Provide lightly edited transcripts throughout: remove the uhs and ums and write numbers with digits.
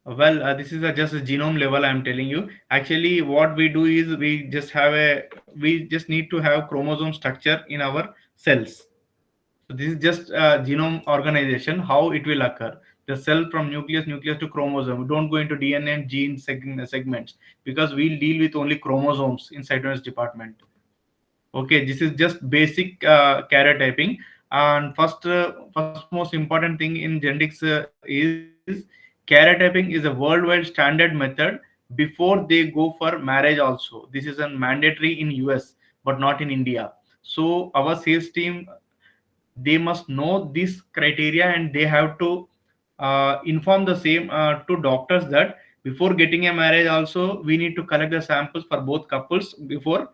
Well, this is just a genome level. I'm telling you. Actually, what we do is we just need to have chromosome structure in our cells. So this is just genome organization, how it will occur. The cell from nucleus to chromosome. We don't go into DNA and gene segments because we'll deal with only chromosomes in cytogenesis department. Okay, this is just basic karyotyping. And first most important thing in genetics is karyotyping is a worldwide standard method before they go for marriage also. This is a mandatory in US but not in India. So our sales team, they must know this criteria and they have to inform the same to doctors that before getting a marriage also we need to collect the samples for both couples before,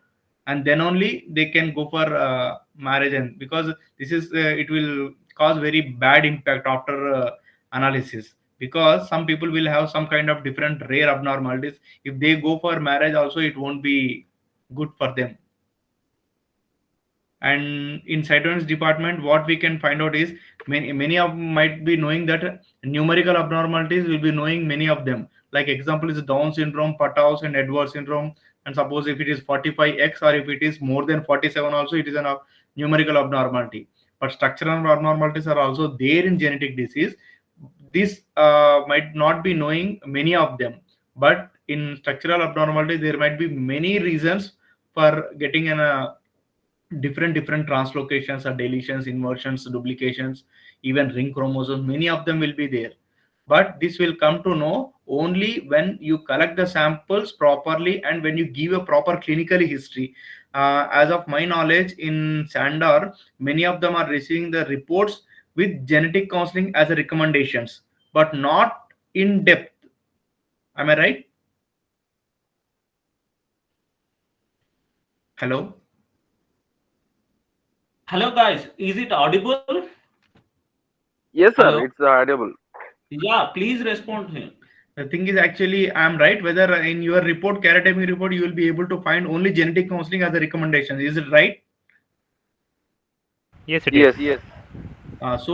and then only they can go for marriage. And because this is it will cause very bad impact after analysis, because some people will have some kind of different rare abnormalities. If they go for marriage also, it won't be good for them. And in cytogenetics department, what we can find out is many of might be knowing that numerical abnormalities will be knowing many of them. Like example is Down syndrome, Pathaus and Edwards syndrome. And suppose if it is 45x or if it is more than 47 also, it is a numerical abnormality. But structural abnormalities are also there in genetic disease. This might not be knowing many of them, but in structural abnormality there might be many reasons for getting an different translocations or deletions, inversions, duplications, even ring chromosomes. Many of them will be there, but this will come to know only when you collect the samples properly and when you give a proper clinical history. As of my knowledge, in Sandar, many of them are receiving the reports with genetic counseling as a recommendations, but not in depth. Am I right? Hello. Hello guys, is it audible? Yes, sir. Hello. It's audible. Yeah, please respond to him. The thing is, actually, I'm right. Whether in your report, karyotyping report, you will be able to find only genetic counseling as a recommendation. Is it right? Yes, it is. Yes, yes.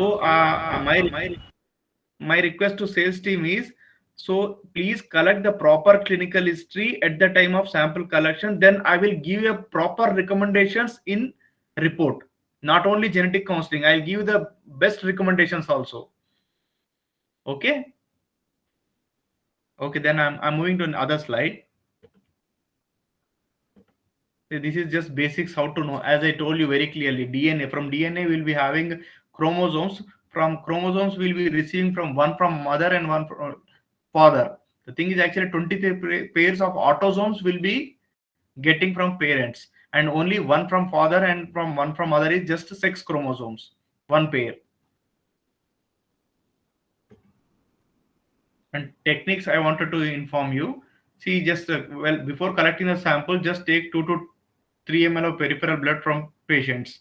My request to sales team is, so please collect the proper clinical history at the time of sample collection. Then I will give you a proper recommendations in report. Not only genetic counseling, I'll give the best recommendations also. Okay. Okay. Then I'm moving to another slide. This is just basics how to know. As I told you very clearly, DNA, from DNA we'll be having chromosomes. From chromosomes we'll be receiving from one from mother and one from father. The thing is, actually 23 pairs of autosomes will be getting from parents, and only one from father and from one from mother is just sex chromosomes, one pair. And techniques I wanted to inform you. See, just well, before collecting a sample, just take 2 to 3 ml of peripheral blood from patients.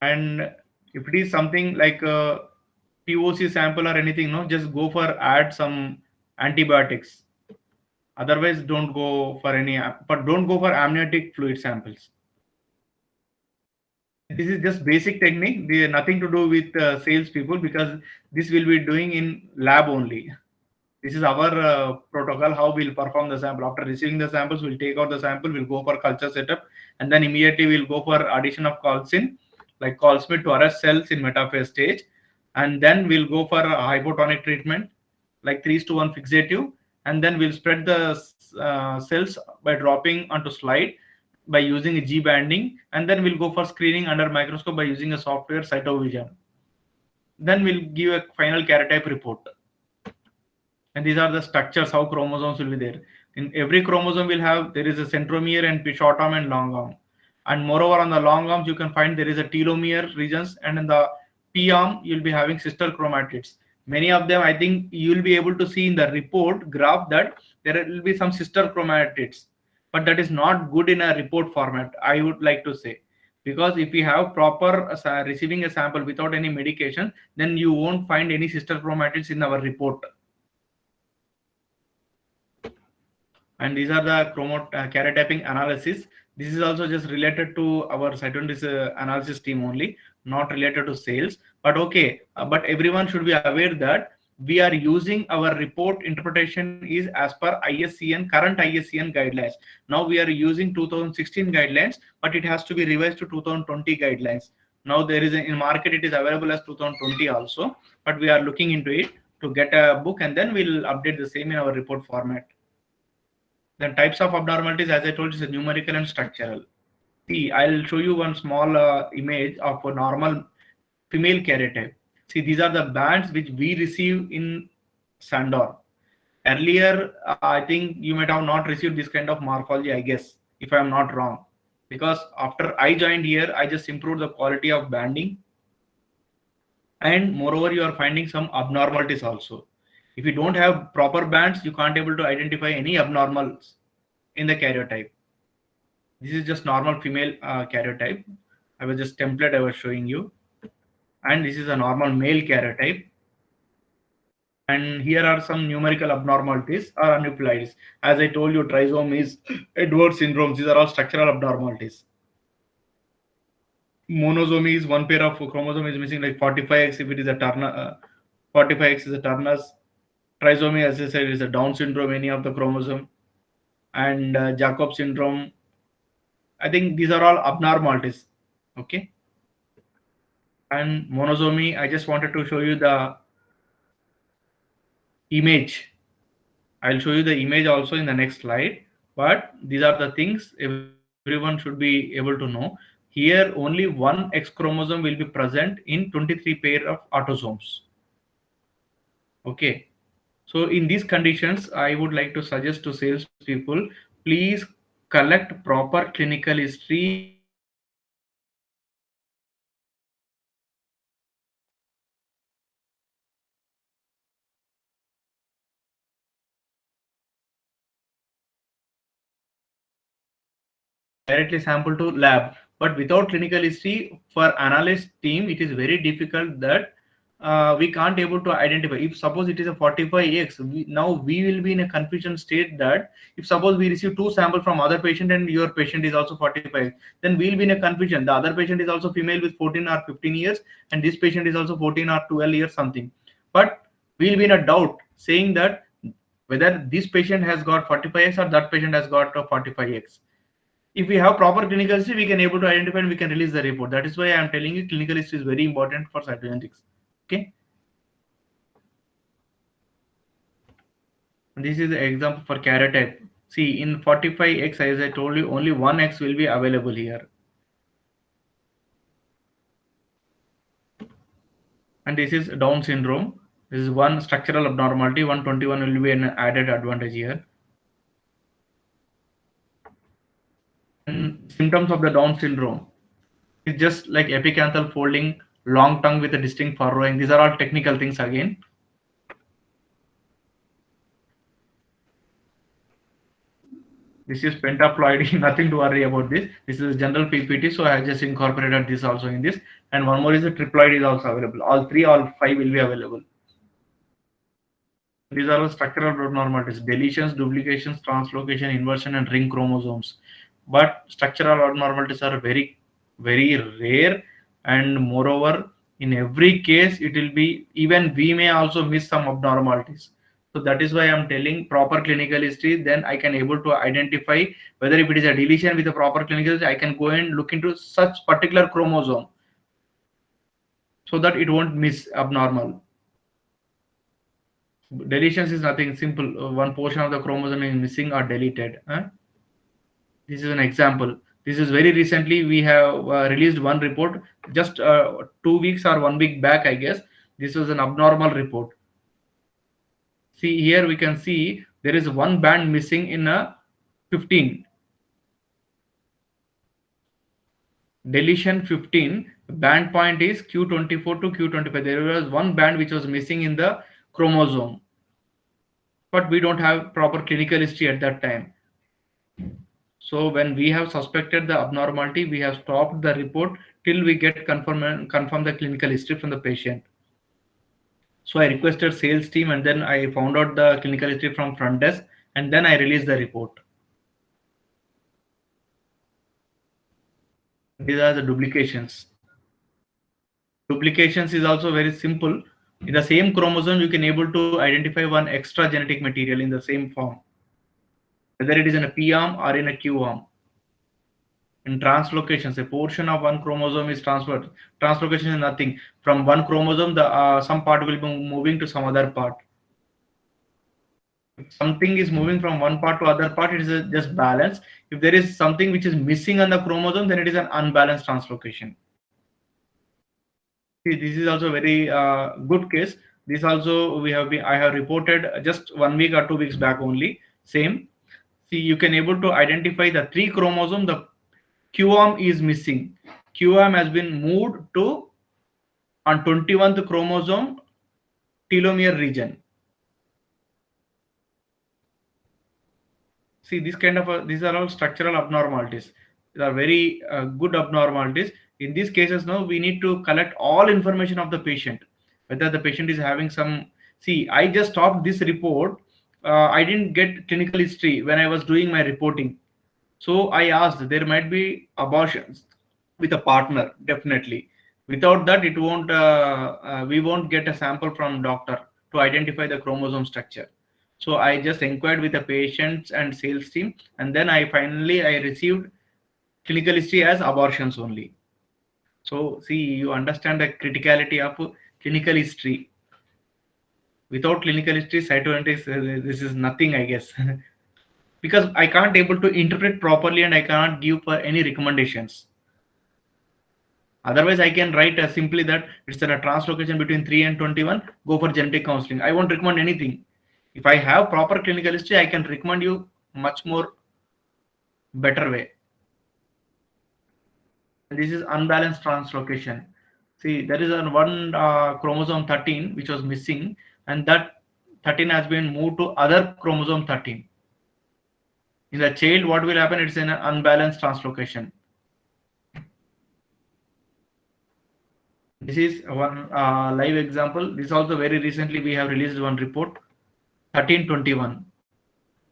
And if it is something like a POC sample or anything, no, just go for add some antibiotics. Otherwise, don't go for any, but don't go for amniotic fluid samples. This is just basic technique. They nothing to do with sales people, because this will be doing in lab only. This is our protocol, how we'll perform the sample. After receiving the samples, we'll take out the sample, we'll go for culture setup, and then immediately we'll go for addition of colsin, like colsmid, to arrest cells in metaphase stage. And then we'll go for a hypotonic treatment, like 3 to 1 fixative. And then we'll spread the cells by dropping onto slide by using a G banding. And then we'll go for screening under microscope by using a software cytovision. Then we'll give a final karyotype report. And these are the structures how chromosomes will be there. In every chromosome will have, there is a centromere and short arm and long arm. And moreover, on the long arms you can find there is a telomere regions, and in the p arm you'll be having sister chromatids. Many of them, I think you'll be able to see in the report graph that there will be some sister chromatids, but that is not good in a report format, I would like to say. Because if we have proper receiving a sample without any medication, then you won't find any sister chromatids in our report. And these are the karyotyping analysis. This is also just related to our cytogenesis analysis team only. not related to sales. But okay, but everyone should be aware that we are using our report interpretation is as per ISCN, current ISCN guidelines. Now we are using 2016 guidelines, but it has to be revised to 2020 guidelines. Now there is in market, it is available as 2020 also, but we are looking into it to get a book, and then we'll update the same in our report format. Then types of abnormalities, as I told you, is numerical and structural. See, I'll show you one small image of a normal female karyotype. See, these are the bands which we receive in Sandor. Earlier, I think you might have not received this kind of morphology, I guess, if I'm not wrong. Because after I joined here, I just improved the quality of banding. And moreover, you are finding some abnormalities also. If you don't have proper bands, you can't able to identify any abnormals in the karyotype. This is just normal female karyotype. I was just template I was showing you. And this is a normal male karyotype. And here are some numerical abnormalities or aneuploidies. As I told you, trisomy is Edwards syndrome. These are all structural abnormalities. Monosomy is one pair of chromosome is missing, like 45X if it is a Turner. 45X is a Turner's. Trisomy, as I said, is a Down syndrome, any of the chromosome. And Jacob syndrome. I think these are all abnormalities. Okay. And monosomy, I just wanted to show you the image. I'll show you the image also in the next slide, but these are the things everyone should be able to know. Here only one X chromosome will be present in 23 pair of autosomes. Okay. So in these conditions, I would like to suggest to salespeople, please collect proper clinical history and then release the report. Because if you don't have proper clinical history, you directly sample to lab, but without clinical history for analyst team, it is very difficult that we can't able to identify. If suppose it is a 45X, now we will be in a confusion state that if suppose we receive two sample from other patient and your patient is also 45, then we'll be in a confusion. The other patient is also female with 14 or 15 years, and this patient is also 14 or 12 years something. But we'll be in a doubt saying that whether this patient has got 45X or that patient has got a 45X. If we have proper clinical history, we can able to identify and we can release the report. That is why I am telling you clinical history is very important for cytogenetics. Okay. This is the example for karyotype. See, in 45X, as I told you, only one X will be available here. And this is Down syndrome. This is one structural abnormality. 121 will be an added advantage here. And symptoms of the Down syndrome. It's just like epicanthal folding, long tongue with a distinct furrowing. These are all technical things again. This is pentaploidy, nothing to worry about this. This is a general PPT, so I just incorporated this also in this. And one more is a triploid is also available. All five will be available. These are the structural abnormalities: deletions, duplications, translocation, inversion, and ring chromosomes. But structural abnormalities are very, very rare, and moreover, in every case, it will be, even we may also miss some abnormalities. So that is why I'm telling proper clinical history. Then I can able to identify whether if it is a deletion with a proper clinical history, I can go and look into such particular chromosome so that it won't miss abnormal. Deletions is nothing simple. One portion of the chromosome is missing or deleted. This is an example. This is very recently we have released one report just 2 weeks or 1 week back, I guess. This was an abnormal report. See here we can see there is one band missing in a 15. Deletion 15, band point is Q24 to Q25. There was one band which was missing in the chromosome, but we don't have proper clinical history at that time. So when we have suspected the abnormality, we have stopped the report till we get confirm the clinical history from the patient. So I requested sales team, and then I found out the clinical history from front desk, and then I released the report. These are the duplications. Duplications is also very simple. In the same chromosome, you can able to identify one extra genetic material in the same form, whether it is in a P arm or in a Q arm. In translocations, a portion of one chromosome is transferred. Translocation is nothing. From one chromosome, the some part will be moving to some other part. If something is moving from one part to other part, it is just balance. If there is something which is missing on the chromosome, then it is an unbalanced translocation. See, this is also very good case. This also I have reported just 1 week or 2 weeks back only. Same. See, you can able to identify the three chromosome. The Q arm is missing. Q arm has been moved to on 21th chromosome telomere region. See, this kind of these are all structural abnormalities. These are very good abnormalities. In these cases, now we need to collect all information of the patient, whether the patient is having some. See, I just stopped this report. I didn't get clinical history when I was doing my reporting. So I asked, there might be abortions with a partner, definitely. Without that, it won't. We won't get a sample from doctor to identify the chromosome structure. So I just inquired with the patients and sales team, and then I received clinical history as abortions only. So see, you understand the criticality of clinical history. Without clinical history, cytogenetics, this is nothing, I guess. Because I can't able to interpret properly and I cannot give for any recommendations. Otherwise, I can write simply that it's a translocation between 3 and 21. Go for genetic counseling. I won't recommend anything. If I have proper clinical history, I can recommend you much more better way. And this is unbalanced translocation. See, there is one chromosome 13 which was missing, and that 13 has been moved to other chromosome 13. In the child, what will happen? It's an unbalanced translocation. This is one live example. This also very recently we have released one report, 1321.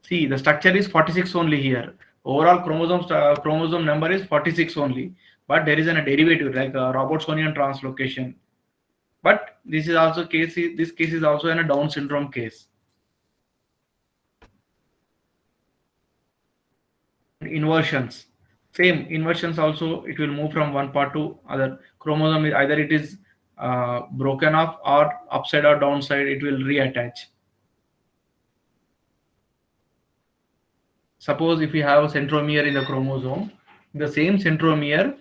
See, the structure is 46 only here. Overall chromosome number is 46 only, but there is a derivative like a Robertsonian translocation. But this is also case. This case is also in a Down syndrome case. Inversions, same inversions also. It will move from one part to other. Chromosome either it is broken off or upside or downside. It will reattach. Suppose if you have a centromere in the chromosome, the same centromere,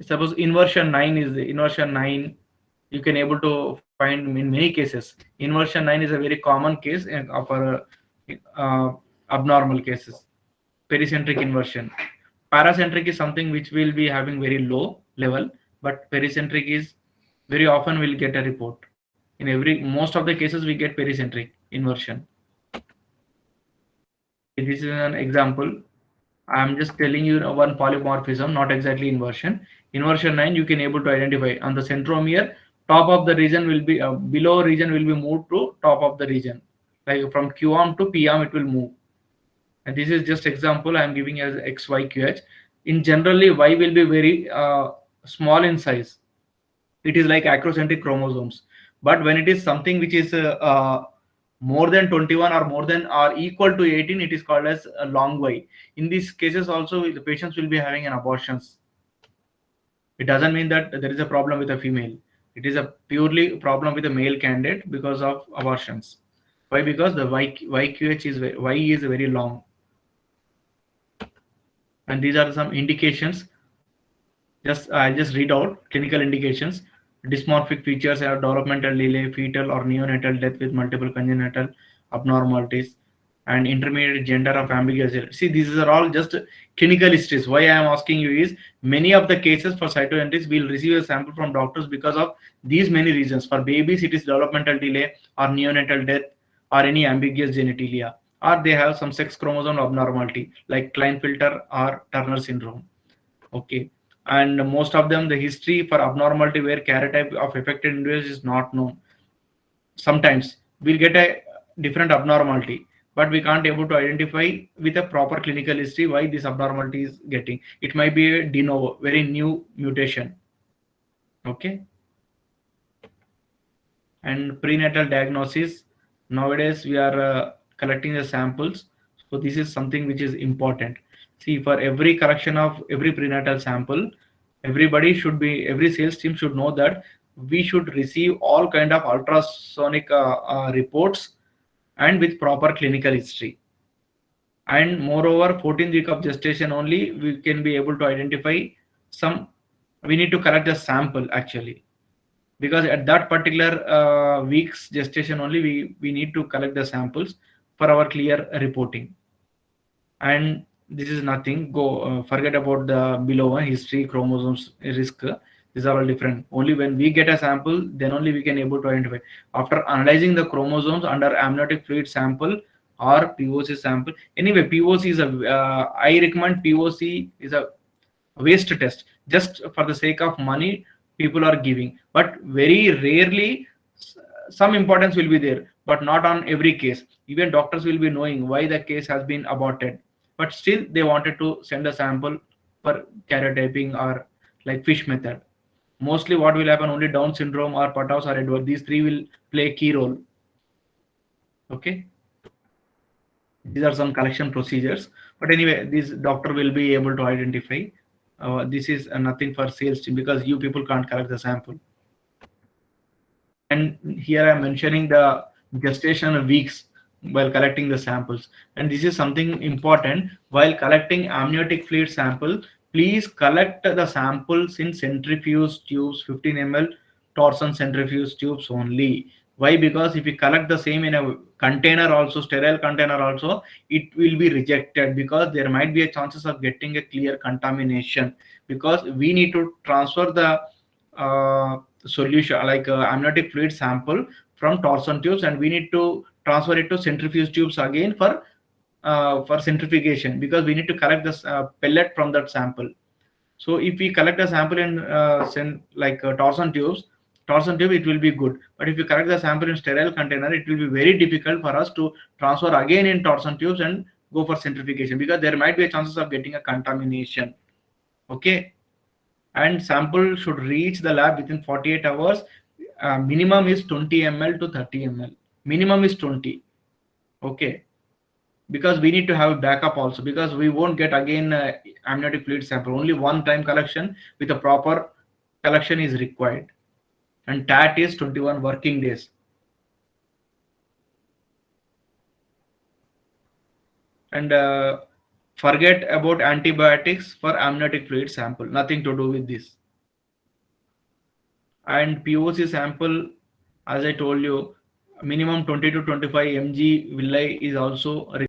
suppose inversion 9 is the inversion 9, you can able to find in many cases. Inversion 9 is a very common case of abnormal cases. Pericentric inversion. Paracentric is something which will be having very low level, but pericentric is very often will get a report. In most of the cases we get pericentric inversion. This is an example. I'm just telling you one polymorphism, not exactly inversion. Inversion 9, you can able to identify on the centromere. Top of the region will be below region will be moved to top of the region. Like from Q arm to P arm, it will move. And this is just example I am giving as XYQH. In generally, Y will be very small in size. It is like acrocentric chromosomes. But when it is something which is more than 21 or more than or equal to 18, it is called as a long Y. In these cases also, the patients will be having an abortions. It doesn't mean that there is a problem with a female. It is a purely problem with a male candidate because of abortions. Why? Because the YQH is Y is very long. And these are some indications. I just read out clinical indications. Dysmorphic features are developmental delay, fetal or neonatal death with multiple congenital abnormalities, and intermediate gender of ambiguous. See, these are all just clinical histories. Why I am asking you is many of the cases for cytogenetics will receive a sample from doctors because of these many reasons. For babies, it is developmental delay or neonatal death or any ambiguous genitalia, or they have some sex chromosome abnormality like Klinefelter or Turner syndrome. Okay, and most of them the history for abnormality where karyotype of affected individuals is not known. Sometimes we'll get a different abnormality, but we can't able to identify with a proper clinical history why this abnormality is getting. It might be a de novo, very new mutation. Okay, And prenatal diagnosis, nowadays we are collecting the samples, so this is something which is important. See, for every collection of every prenatal sample, every sales team should know that we should receive all kind of ultrasonic reports and with proper clinical history. And moreover, 14th week of gestation only we can be able to identify some, we need to collect the sample actually, because at that particular week's gestation only we need to collect the samples for our clear reporting. And this is nothing, go forget about the below one, history, chromosomes, risk. These are all different. Only when we get a sample, then only we can able to identify. After analyzing the chromosomes under amniotic fluid sample or POC sample, anyway, POC is a I recommend POC is a waste test, just for the sake of money people are giving, but very rarely some importance will be there, but not on every case. Even doctors will be knowing why the case has been aborted, but still they wanted to send a sample for karyotyping or like fish method. Mostly what will happen, only Down syndrome or Pathaus or Edward, these three will play a key role. Okay, these are some collection procedures, but anyway this doctor will be able to identify. This is nothing for sales team, because you people can't collect the sample. And here I'm mentioning the gestation weeks while collecting the samples. And this is something important, while collecting amniotic fluid sample, please collect the samples in centrifuge tubes, 15 ml torsion centrifuge tubes only. Why? Because if you collect the same in a container also, sterile container also, it will be rejected, because there might be a chances of getting a clear contamination, because we need to transfer the solution like amniotic fluid sample from torsion tubes, and we need to transfer it to centrifuge tubes again for centrifugation, because we need to collect this pellet from that sample. So if we collect a sample in torsion tube, it will be good, but if you collect the sample in sterile container, it will be very difficult for us to transfer again in torsion tubes and go for centrifugation, because there might be a chances of getting a contamination. Okay, and sample should reach the lab within 48 hours. Minimum is 20 ml to 30 ml. Minimum is 20. Okay, because we need to have a backup also, because we won't get again amniotic fluid sample. Only one time collection with a proper collection is required, and TAT is 21 working days. And forget about antibiotics for amniotic fluid sample. Nothing to do with this. And POC sample, as I told you, minimum 20 to 25 mg villi is also